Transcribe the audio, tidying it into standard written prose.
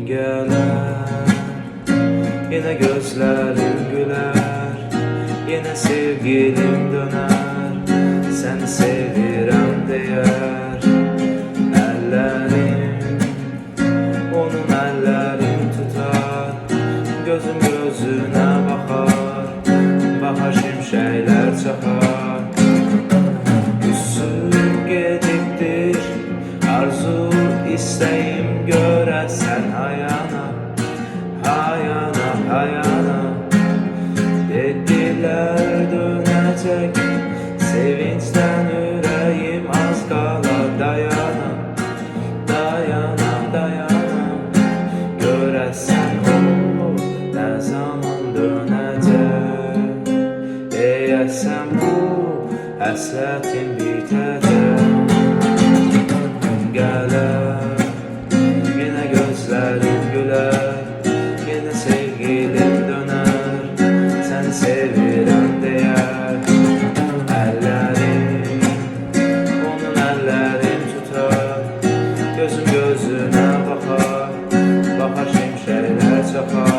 gələr, yenə gözlərim gülər, yenə sevgilim dönər, səni sevirəm deyər. Əllərim, onun əllərim tutar, gözüm gözünə baxar, bahar şimşəklər çaxar. Üstüm gedibdir, arzu istəyim görəsən hayana, hayana, hayana. Dedilər dönəcək, sevincdən ürəyim az qala dayana, dayana, dayana. Görəsən o nə zaman dönəcək, deyəsən bu həsrətim bitəcək. Gələr, yenə gözlərim gülər, yenə sevgilim dönər, səni sevirəm deyər. Əllərim, onun əllərim tutar, gözüm gözünə baxar, bahar şimşəklər çapar.